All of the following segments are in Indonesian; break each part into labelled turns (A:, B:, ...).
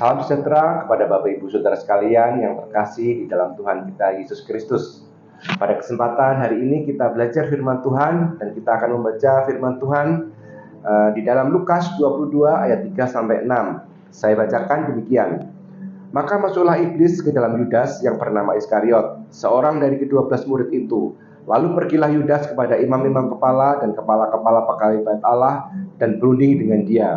A: Salam sejahtera kepada Bapak Ibu Saudara sekalian yang terkasih di dalam Tuhan kita Yesus Kristus. Pada kesempatan hari ini kita belajar firman Tuhan dan kita akan membaca firman Tuhan di dalam Lukas 22 ayat 3 sampai 6. Saya bacakan demikian. Maka masuklah iblis ke dalam Yudas yang bernama Iskariot, seorang dari ke-12 murid itu. Lalu pergilah Yudas kepada imam-imam kepala dan kepala-kepala pegawai bait Allah dan berunding dengan dia.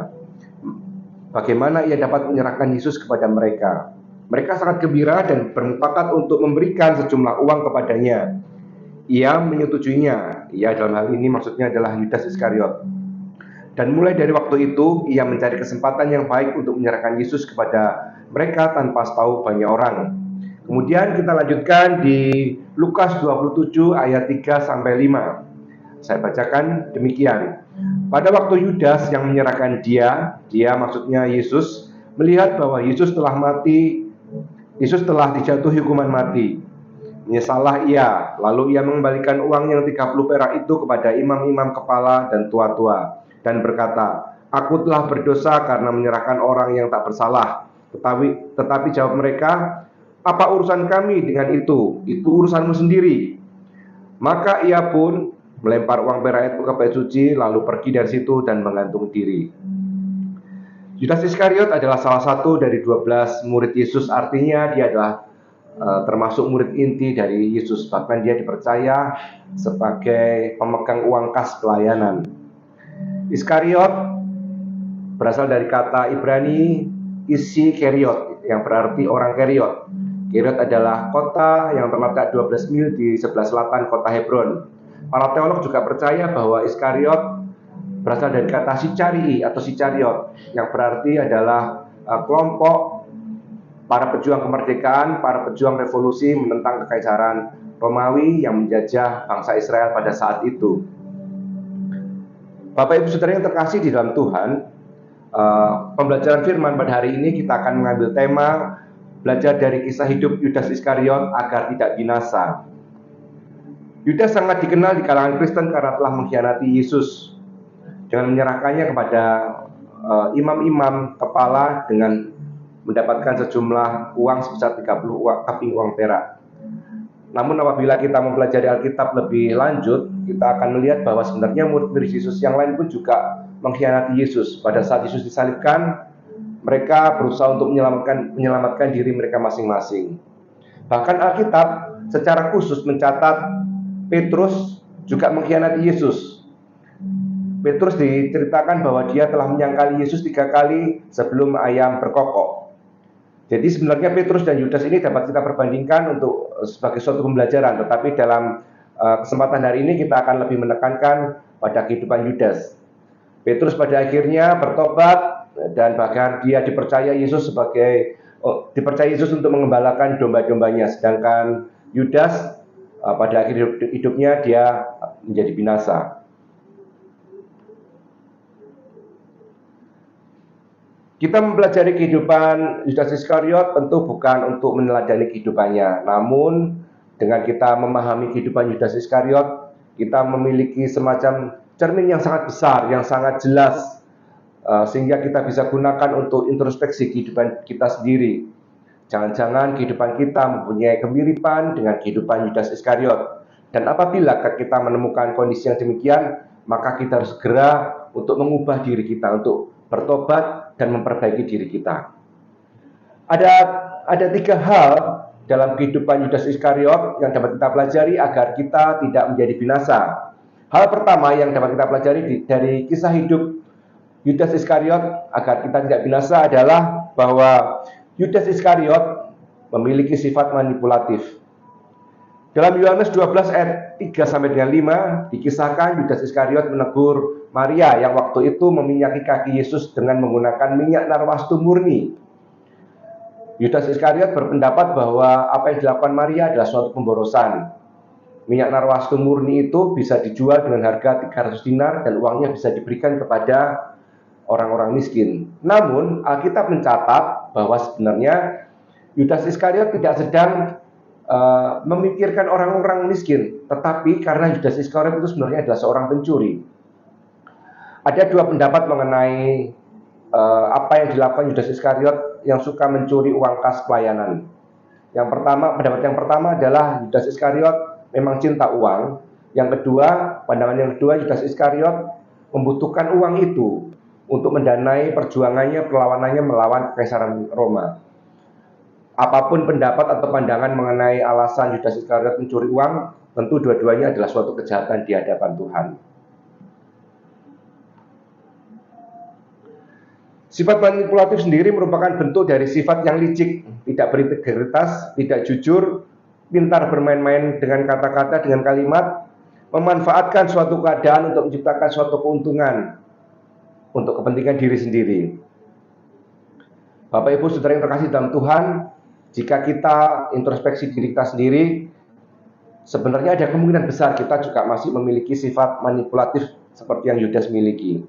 A: Bagaimana ia dapat menyerahkan Yesus kepada mereka. Mereka sangat gembira dan bermufakat untuk memberikan sejumlah uang kepadanya. Ia menyetujuinya. Ia dalam hal ini maksudnya adalah Yudas Iskariot. Dan mulai dari waktu itu, ia mencari kesempatan yang baik untuk menyerahkan Yesus kepada mereka tanpa tahu banyak orang. Kemudian kita lanjutkan di Lukas 27 ayat 3 sampai 5. Saya bacakan demikian. Pada waktu Yudas yang menyerahkan dia maksudnya Yesus, melihat bahwa Yesus telah mati, Yesus telah dijatuhi hukuman mati. Menyesallah ia, lalu ia mengembalikan uang yang 30 perak itu kepada imam-imam kepala dan tua-tua, dan berkata, "Aku telah berdosa karena menyerahkan orang yang tak bersalah." Tetapi jawab mereka, "Apa urusan kami dengan itu? Itu urusanmu sendiri." Maka ia pun melempar uang perak itu ke bait suci, lalu pergi dari situ dan menggantung diri. Yudas Iskariot adalah salah satu dari 12 murid Yesus, artinya dia adalah termasuk murid inti dari Yesus. Bahkan dia dipercaya sebagai pemegang uang kas pelayanan. Iskariot berasal dari kata Ibrani isi Keriot, yang berarti orang Keriot. Keriot adalah kota yang terletak 12 mil di sebelah selatan kota Hebron. Para teolog juga percaya bahwa Iskariot berasal dari kata Sicarii atau Sicariot, yang berarti adalah kelompok para pejuang kemerdekaan, para pejuang revolusi menentang kekaisaran Romawi yang menjajah bangsa Israel pada saat itu. Bapak Ibu Saudara yang terkasih di dalam Tuhan, pembelajaran firman pada hari ini kita akan mengambil tema belajar dari kisah hidup Yudas Iskariot agar tidak binasa. Yudas sangat dikenal di kalangan Kristen karena telah mengkhianati Yesus dengan menyerahkannya kepada imam-imam kepala dengan mendapatkan sejumlah uang sebesar 30 keping uang perak. Namun apabila kita mempelajari Alkitab lebih lanjut, kita akan melihat bahwa sebenarnya murid-murid Yesus yang lain pun juga mengkhianati Yesus. Pada saat Yesus disalibkan, mereka berusaha untuk menyelamatkan diri mereka masing-masing. Bahkan Alkitab secara khusus mencatat Petrus juga mengkhianati Yesus. Petrus diceritakan bahwa dia telah menyangkali Yesus 3 kali sebelum ayam berkokok. Jadi sebenarnya Petrus dan Yudas ini dapat kita perbandingkan untuk sebagai suatu pembelajaran. Tetapi dalam kesempatan hari ini kita akan lebih menekankan pada kehidupan Yudas. Petrus pada akhirnya bertobat dan bahkan dia dipercaya Yesus untuk mengembalakan domba-dombanya. Sedangkan Yudas pada akhir hidupnya dia menjadi binasa. Kita mempelajari kehidupan Yudas Iskariot tentu bukan untuk meneladani kehidupannya, namun dengan kita memahami kehidupan Yudas Iskariot, kita memiliki semacam cermin yang sangat besar, yang sangat jelas, sehingga kita bisa gunakan untuk introspeksi kehidupan kita sendiri. Jangan-jangan kehidupan kita mempunyai kemiripan dengan kehidupan Yudas Iskariot. Dan apabila kita menemukan kondisi yang demikian, maka kita harus segera untuk mengubah diri kita, untuk bertobat dan memperbaiki diri kita. Ada 3 hal dalam kehidupan Yudas Iskariot yang dapat kita pelajari agar kita tidak menjadi binasa. Hal pertama yang dapat kita pelajari dari kisah hidup Yudas Iskariot agar kita tidak binasa adalah bahwa Yudas Iskariot memiliki sifat manipulatif. Dalam Yohanes 12 ayat 3 sampai dengan 5 dikisahkan Yudas Iskariot menegur Maria yang waktu itu meminyaki kaki Yesus dengan menggunakan minyak narwastu murni. Yudas Iskariot berpendapat bahwa apa yang dilakukan Maria adalah suatu pemborosan. Minyak narwastu murni itu bisa dijual dengan harga 300 dinar dan uangnya bisa diberikan kepada orang-orang miskin. Namun Alkitab mencatat bahwa sebenarnya Yudas Iskariot tidak sedang memikirkan orang-orang miskin, tetapi karena Yudas Iskariot itu sebenarnya adalah seorang pencuri. Ada 2 pendapat mengenai apa yang dilakukan Yudas Iskariot yang suka mencuri uang kas pelayanan. Pendapat yang pertama adalah Yudas Iskariot memang cinta uang. Yang kedua, pandangan yang kedua, Yudas Iskariot membutuhkan uang itu untuk mendanai perjuangannya, perlawanannya melawan Kekaisaran Roma. Apapun pendapat atau pandangan mengenai alasan Yudas Iskariot mencuri uang, tentu dua-duanya adalah suatu kejahatan di hadapan Tuhan. Sifat manipulatif sendiri merupakan bentuk dari sifat yang licik, tidak berintegritas, tidak jujur, pintar bermain-main dengan kata-kata, dengan kalimat, memanfaatkan suatu keadaan untuk menciptakan suatu keuntungan untuk kepentingan diri sendiri. Bapak Ibu Saudara yang terkasih dalam Tuhan, jika kita introspeksi diri kita sendiri, sebenarnya ada kemungkinan besar kita juga masih memiliki sifat manipulatif seperti yang Yudas miliki.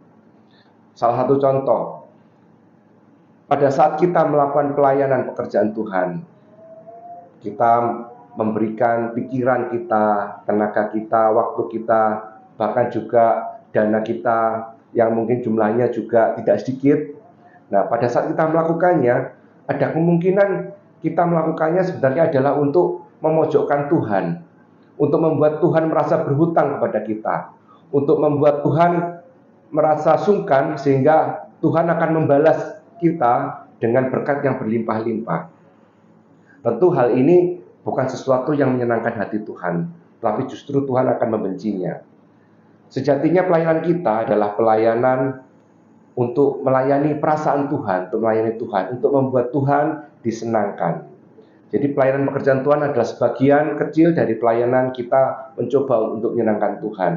A: Salah satu contoh, pada saat kita melakukan pelayanan pekerjaan Tuhan, kita memberikan pikiran kita, tenaga kita, waktu kita, bahkan juga dana kita yang mungkin jumlahnya juga tidak sedikit. Nah, pada saat kita melakukannya, ada kemungkinan kita melakukannya sebenarnya adalah untuk memojokkan Tuhan, untuk membuat Tuhan merasa berhutang kepada kita, untuk membuat Tuhan merasa sungkan sehingga Tuhan akan membalas kita dengan berkat yang berlimpah-limpah. Tentu hal ini bukan sesuatu yang menyenangkan hati Tuhan, tapi justru Tuhan akan membencinya. Sejatinya pelayanan kita adalah pelayanan untuk melayani perasaan Tuhan, untuk melayani Tuhan, untuk membuat Tuhan disenangkan. Jadi pelayanan pekerjaan Tuhan adalah sebagian kecil dari pelayanan kita mencoba untuk menyenangkan Tuhan.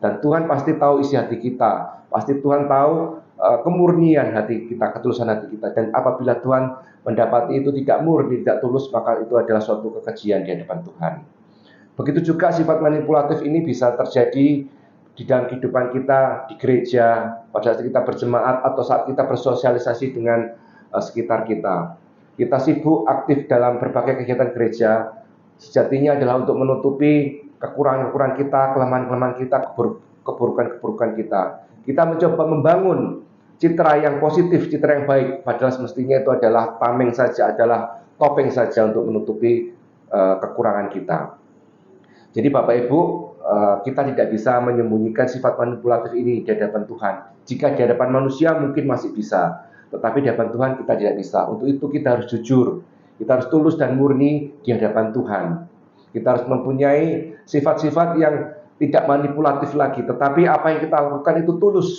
A: Dan Tuhan pasti tahu isi hati kita, pasti Tuhan tahu kemurnian hati kita, ketulusan hati kita. Dan apabila Tuhan mendapati itu tidak murni, tidak tulus, maka itu adalah suatu kekejian di hadapan Tuhan. Begitu juga sifat manipulatif ini bisa terjadi di dalam kehidupan kita di gereja, pada saat kita berjemaat atau saat kita bersosialisasi dengan sekitar kita. Kita sibuk aktif dalam berbagai kegiatan gereja, sejatinya adalah untuk menutupi kekurangan-kekurangan kita, kelemahan-kelemahan kita, keburukan-keburukan kita. Kita mencoba membangun citra yang positif, citra yang baik, padahal semestinya itu adalah tameng saja, adalah topeng saja untuk menutupi kekurangan kita. Jadi Bapak Ibu, kita tidak bisa menyembunyikan sifat manipulatif ini di hadapan Tuhan. Jika di hadapan manusia mungkin masih bisa, tetapi di hadapan Tuhan kita tidak bisa. Untuk itu kita harus jujur, kita harus tulus dan murni di hadapan Tuhan. Kita harus mempunyai sifat-sifat yang tidak manipulatif lagi, tetapi apa yang kita lakukan itu tulus.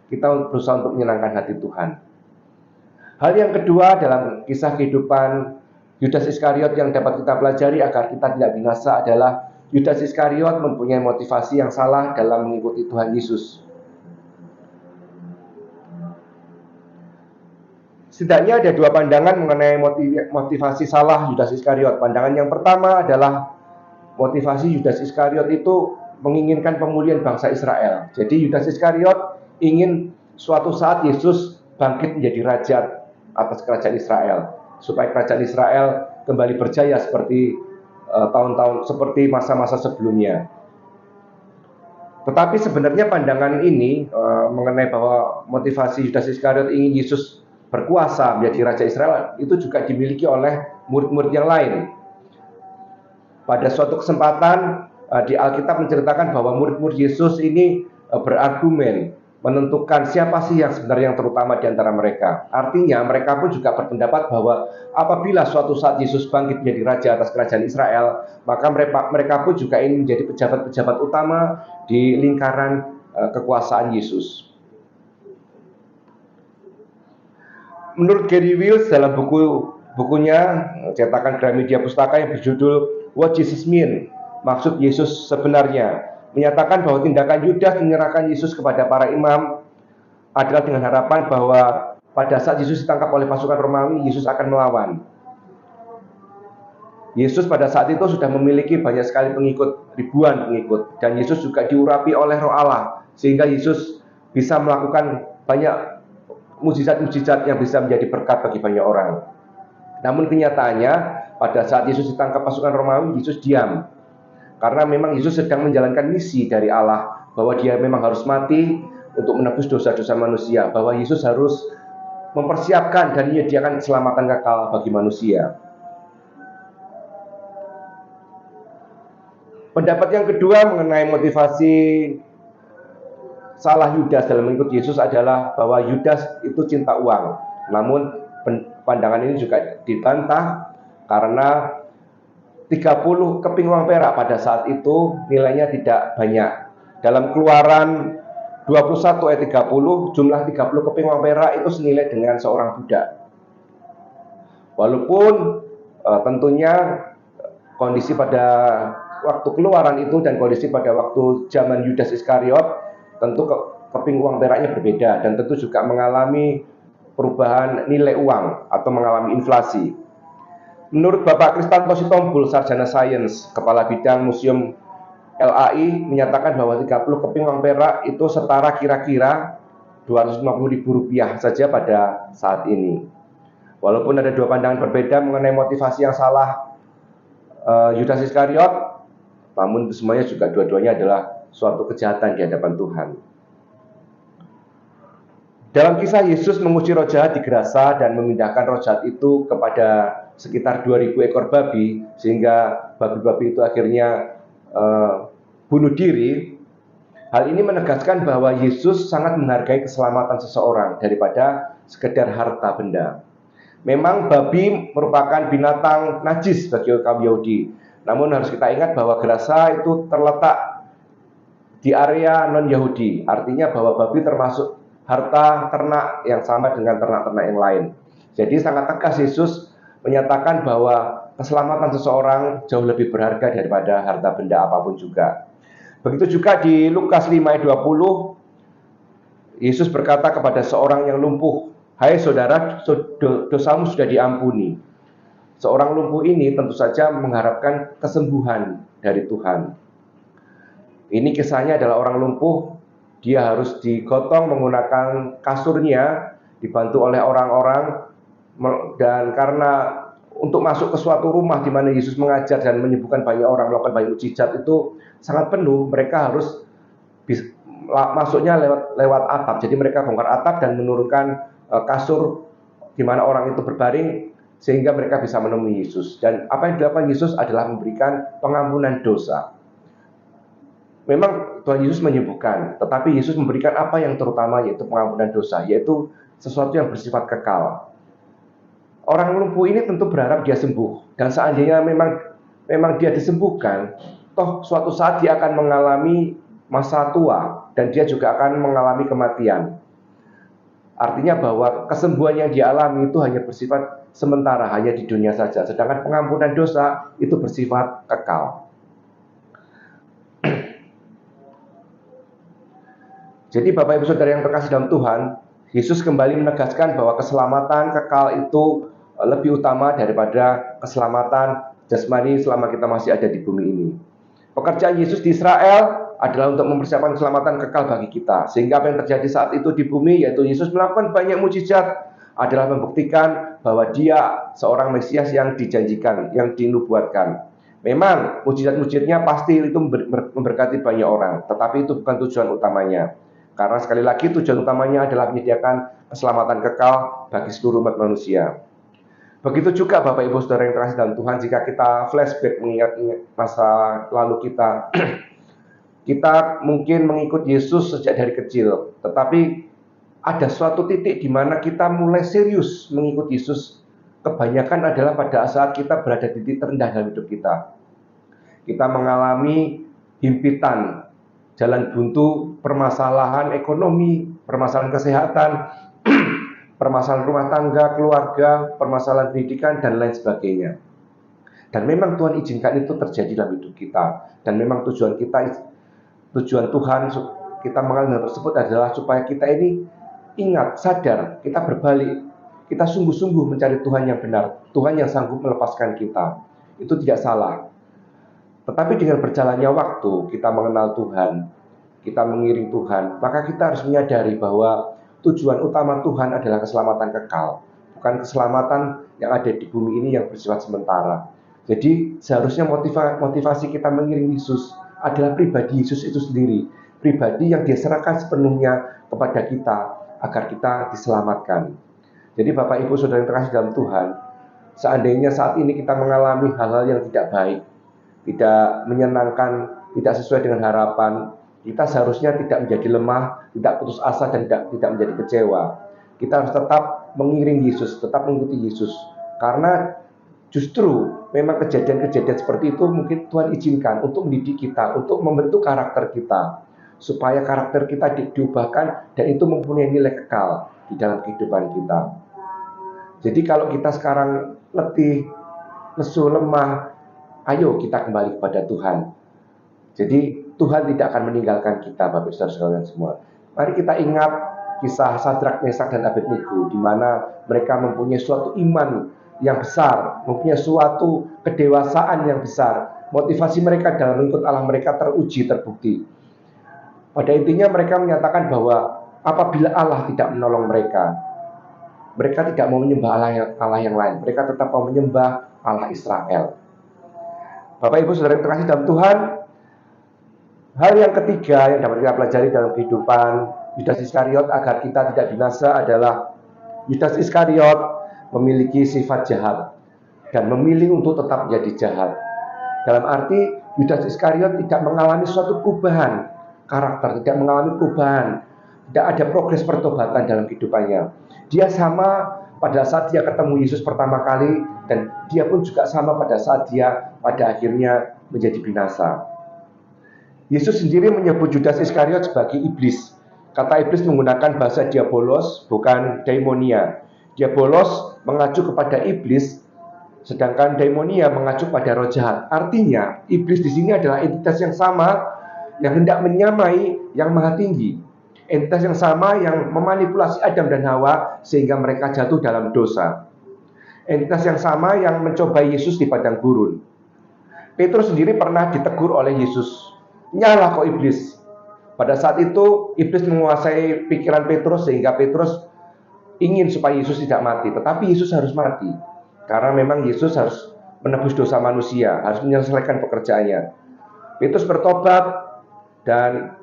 A: Kita berusaha untuk menyenangkan hati Tuhan. Hal yang kedua dalam kisah kehidupan Yudas Iskariot yang dapat kita pelajari agar kita tidak binasa adalah Yudas Iskariot mempunyai motivasi yang salah dalam mengikuti Tuhan Yesus. Setidaknya ada dua pandangan mengenai motivasi salah Yudas Iskariot. Pandangan yang pertama adalah motivasi Yudas Iskariot itu menginginkan pemulihan bangsa Israel. Jadi Yudas Iskariot ingin suatu saat Yesus bangkit menjadi raja atas kerajaan Israel, supaya kerajaan Israel kembali berjaya seperti tahun-tahun, seperti masa-masa sebelumnya. Tetapi sebenarnya pandangan ini mengenai bahwa motivasi Yudas Iskariot ingin Yesus berkuasa menjadi raja Israel itu juga dimiliki oleh murid-murid yang lain. Pada suatu kesempatan di Alkitab menceritakan bahwa murid-murid Yesus ini berargumen menentukan siapa sih yang sebenarnya yang terutama di antara mereka. Artinya mereka pun juga berpendapat bahwa apabila suatu saat Yesus bangkit menjadi raja atas kerajaan Israel, maka mereka pun juga ingin menjadi pejabat-pejabat utama di lingkaran kekuasaan Yesus. Menurut Gary Wills dalam bukunya cetakan Gramedia Pustaka yang berjudul What Jesus Mean, maksud Yesus sebenarnya, menyatakan bahwa tindakan Yudas menyerahkan Yesus kepada para imam adalah dengan harapan bahwa pada saat Yesus ditangkap oleh pasukan Romawi, Yesus akan melawan. Yesus pada saat itu sudah memiliki banyak sekali pengikut, ribuan pengikut, dan Yesus juga diurapi oleh Roh Allah, sehingga Yesus bisa melakukan banyak mujizat-mujizat yang bisa menjadi berkat bagi banyak orang. Namun kenyataannya pada saat Yesus ditangkap pasukan Romawi, Yesus diam. Karena memang Yesus sedang menjalankan misi dari Allah, bahwa dia memang harus mati untuk menebus dosa-dosa manusia, bahwa Yesus harus mempersiapkan dan menyediakan keselamatan kekal bagi manusia. Pendapat yang kedua mengenai motivasi salah Yudas dalam mengikut Yesus adalah bahwa Yudas itu cinta uang. Namun pandangan ini juga dibantah karena 30 keping uang perak pada saat itu nilainya tidak banyak. Dalam Keluaran 21 ayat 30, jumlah 30 keping uang perak itu senilai dengan seorang budak. Walaupun tentunya kondisi pada waktu Keluaran itu dan kondisi pada waktu zaman Yudas Iskariot, tentu keping uang peraknya berbeda dan tentu juga mengalami perubahan nilai uang atau mengalami inflasi. Menurut Bapak Kristanto Sitompul, Sarjana Sains, Kepala Bidang Museum LAI, menyatakan bahwa 30 keping uang perak itu setara kira-kira Rp250.000 saja pada saat ini. Walaupun ada dua pandangan berbeda mengenai motivasi yang salah Yudas Iskariot, namun semuanya juga dua-duanya adalah suatu kejahatan di hadapan Tuhan. Dalam kisah Yesus menguji roh jahat di Gerasa dan memindahkan roh jahat itu kepada sekitar 2.000 ekor babi, sehingga babi-babi itu akhirnya bunuh diri. Hal ini menegaskan bahwa Yesus sangat menghargai keselamatan seseorang daripada sekedar harta benda. Memang babi merupakan binatang najis bagi kaum Yahudi. Namun harus kita ingat bahwa Gerasa itu terletak di area non-Yahudi. Artinya bahwa babi termasuk harta ternak yang sama dengan ternak-ternak yang lain. Jadi sangat tegas Yesus menyatakan bahwa keselamatan seseorang jauh lebih berharga daripada harta benda apapun juga. Begitu juga di Lukas 5 ayat 20, Yesus berkata kepada seorang yang lumpuh, "Hai saudara, dosamu sudah diampuni." Seorang lumpuh ini tentu saja mengharapkan kesembuhan dari Tuhan. Ini kisahnya adalah orang lumpuh. Dia harus digotong menggunakan kasurnya, dibantu oleh orang-orang, dan karena untuk masuk ke suatu rumah di mana Yesus mengajar dan menyembuhkan banyak orang, melakukan banyak mukjizat itu sangat penuh, mereka harus masuknya lewat atap. Jadi mereka bongkar atap dan menurunkan kasur di mana orang itu berbaring sehingga mereka bisa menemui Yesus. Dan apa yang dilakukan Yesus adalah memberikan pengampunan dosa. Memang Tuhan Yesus menyembuhkan, tetapi Yesus memberikan apa yang terutama, yaitu pengampunan dosa, yaitu sesuatu yang bersifat kekal. Orang lumpuh ini tentu berharap dia sembuh, dan seandainya memang dia disembuhkan, toh suatu saat dia akan mengalami masa tua dan dia juga akan mengalami kematian. Artinya bahwa kesembuhan yang dia alami itu hanya bersifat sementara, hanya di dunia saja, sedangkan pengampunan dosa itu bersifat kekal. Jadi Bapak Ibu Saudara yang terkasih dalam Tuhan, Yesus kembali menegaskan bahwa keselamatan kekal itu lebih utama daripada keselamatan jasmani selama kita masih ada di bumi ini. Pekerjaan Yesus di Israel adalah untuk mempersiapkan keselamatan kekal bagi kita. Sehingga apa yang terjadi saat itu di bumi, yaitu Yesus melakukan banyak mukjizat, adalah membuktikan bahwa dia seorang Mesias yang dijanjikan, yang dinubuatkan. Memang mukjizat-mukjizatnya pasti itu memberkati banyak orang, tetapi itu bukan tujuan utamanya. Karena sekali lagi tujuan utamanya adalah menyediakan keselamatan kekal bagi seluruh umat manusia. Begitu juga Bapak Ibu Saudara yang terkasih dalam Tuhan, jika kita flashback mengingat masa lalu kita, kita mungkin mengikut Yesus sejak dari kecil, tetapi ada suatu titik di mana kita mulai serius mengikut Yesus. Kebanyakan adalah pada saat kita berada di titik terendah dalam hidup kita. Kita mengalami himpitan, jalan buntu, permasalahan ekonomi, permasalahan kesehatan, permasalahan rumah tangga, keluarga, permasalahan pendidikan, dan lain sebagainya. Dan memang Tuhan izinkan itu terjadi dalam hidup kita. Dan memang tujuan Tuhan kita mengalami hal tersebut adalah supaya kita ini ingat, sadar, kita berbalik, kita sungguh-sungguh mencari Tuhan yang benar, Tuhan yang sanggup melepaskan kita. Itu tidak salah. Tetapi dengan berjalannya waktu, kita mengenal Tuhan, kita mengiring Tuhan, maka kita harus menyadari bahwa tujuan utama Tuhan adalah keselamatan kekal, bukan keselamatan yang ada di bumi ini yang bersifat sementara. Jadi seharusnya motivasi kita mengiring Yesus adalah pribadi Yesus itu sendiri, pribadi yang dia serahkan sepenuhnya kepada kita agar kita diselamatkan. Jadi Bapak Ibu Saudara yang terkasih dalam Tuhan, seandainya saat ini kita mengalami hal-hal yang tidak baik, tidak menyenangkan, tidak sesuai dengan harapan, kita seharusnya tidak menjadi lemah, tidak putus asa, dan tidak menjadi kecewa. Kita harus tetap mengiring Yesus, tetap mengikuti Yesus. Karena justru memang kejadian-kejadian seperti itu mungkin Tuhan izinkan untuk mendidik kita, untuk membentuk karakter kita, supaya karakter kita diubahkan dan itu mempunyai nilai kekal di dalam kehidupan kita. Jadi kalau kita sekarang letih, lesu, lemah, ayo kita kembali kepada Tuhan. Jadi Tuhan tidak akan meninggalkan kita, Bapak Saudara sekalian semua. Mari kita ingat kisah Sadrak, Mesak, dan Abednego, di mana mereka mempunyai suatu iman yang besar, mempunyai suatu kedewasaan yang besar. Motivasi mereka dalam mengikut Allah mereka teruji, terbukti. Pada intinya mereka menyatakan bahwa apabila Allah tidak menolong mereka, mereka tidak mau menyembah Allah yang lain. Mereka tetap mau menyembah Allah Israel. Bapak Ibu Saudara yang terkasih dalam Tuhan, hal yang ketiga yang dapat kita pelajari dalam kehidupan Yudas Iskariot agar kita tidak binasa adalah Yudas Iskariot memiliki sifat jahat dan memilih untuk tetap menjadi jahat. Dalam arti Yudas Iskariot tidak mengalami suatu perubahan karakter, tidak mengalami perubahan, tidak ada progres pertobatan dalam kehidupannya. Dia sama pada saat dia ketemu Yesus pertama kali, dan dia pun juga sama pada saat dia pada akhirnya menjadi binasa. Yesus sendiri menyebut Yudas Iskariot sebagai iblis. Kata iblis menggunakan bahasa diabolos, bukan daimonia. Diabolos mengacu kepada iblis, sedangkan daimonia mengacu pada roh jahat. Artinya, iblis di sini adalah entitas yang sama yang hendak menyamai yang maha tinggi. Entitas yang sama yang memanipulasi Adam dan Hawa sehingga mereka jatuh dalam dosa. Entitas yang sama yang mencobai Yesus di padang gurun. Petrus sendiri pernah ditegur oleh Yesus. Nyala kau iblis. Pada saat itu iblis menguasai pikiran Petrus sehingga Petrus ingin supaya Yesus tidak mati. Tetapi Yesus harus mati. Karena memang Yesus harus menebus dosa manusia, harus menyelesaikan pekerjaannya. Petrus bertobat dan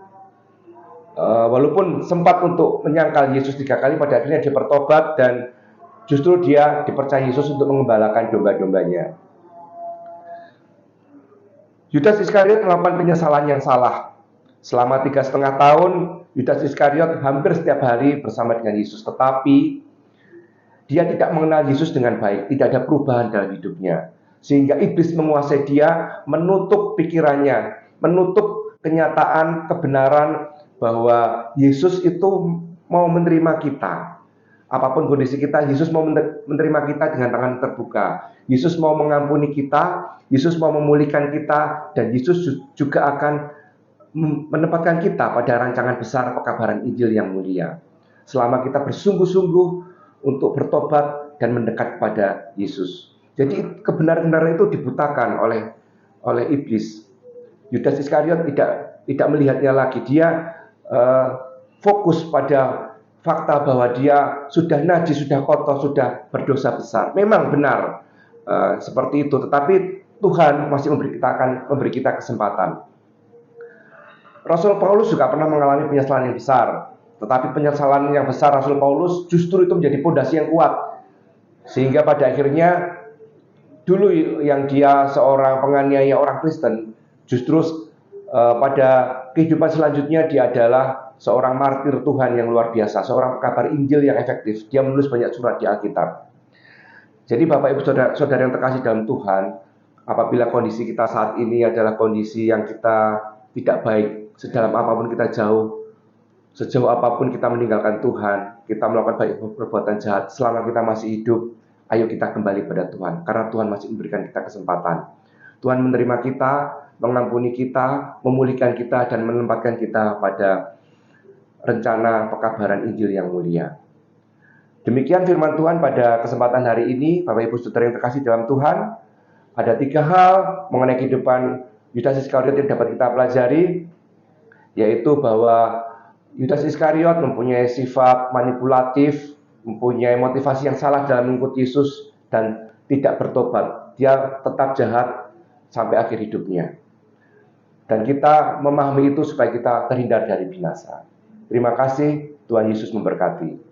A: walaupun sempat untuk menyangkal Yesus 3 kali, pada akhirnya dia bertobat dan justru dia dipercaya Yesus untuk mengembalakan domba-dombanya. Yudas Iskariot melakukan penyesalan yang salah. Selama 3,5 tahun, Yudas Iskariot hampir setiap hari bersama dengan Yesus, tetapi dia tidak mengenal Yesus dengan baik, tidak ada perubahan dalam hidupnya. Sehingga iblis menguasai dia, menutup pikirannya, menutup kenyataan, kebenaran bahwa Yesus itu mau menerima kita. Apapun kondisi kita, Yesus mau menerima kita dengan tangan terbuka. Yesus mau mengampuni kita, Yesus mau memulihkan kita, dan Yesus juga akan menempatkan kita pada rancangan besar pekabaran Injil yang mulia. Selama kita bersungguh-sungguh untuk bertobat dan mendekat kepada Yesus. Jadi kebenaran-kebenaran itu dibutakan oleh iblis. Yudas Iskariot tidak melihatnya lagi. Dia fokus pada fakta bahwa dia sudah najis, sudah kotor, sudah berdosa besar. Memang benar seperti itu, tetapi Tuhan masih memberi kita kesempatan. Rasul Paulus juga pernah mengalami penyesalan yang besar, tetapi penyesalan yang besar Rasul Paulus justru itu menjadi pondasi yang kuat, sehingga pada akhirnya dulu yang dia seorang penganiaya orang Kristen, justru pada kehidupan selanjutnya dia adalah seorang martir Tuhan yang luar biasa, seorang pekabar Injil yang efektif. Dia menulis banyak surat di Alkitab. Jadi Bapak Ibu Saudara yang terkasih dalam Tuhan, apabila kondisi kita saat ini adalah kondisi yang kita tidak baik, sedalam apapun kita jauh, sejauh apapun kita meninggalkan Tuhan, kita melakukan banyak perbuatan jahat, selama kita masih hidup, ayo kita kembali pada Tuhan, karena Tuhan masih memberikan kita kesempatan. Tuhan menerima kita, mengampuni kita, memulihkan kita, dan menempatkan kita pada rencana pekabaran Injil yang mulia. Demikian firman Tuhan pada kesempatan hari ini. Bapak Ibu Saudara yang terkasih dalam Tuhan, ada 3 hal mengenai kehidupan Yudas Iskariot yang dapat kita pelajari, yaitu bahwa Yudas Iskariot mempunyai sifat manipulatif, mempunyai motivasi yang salah dalam mengikuti Yesus, dan tidak bertobat. Dia tetap jahat sampai akhir hidupnya. Dan kita memahami itu supaya kita terhindar dari binasa. Terima kasih, Tuhan Yesus memberkati.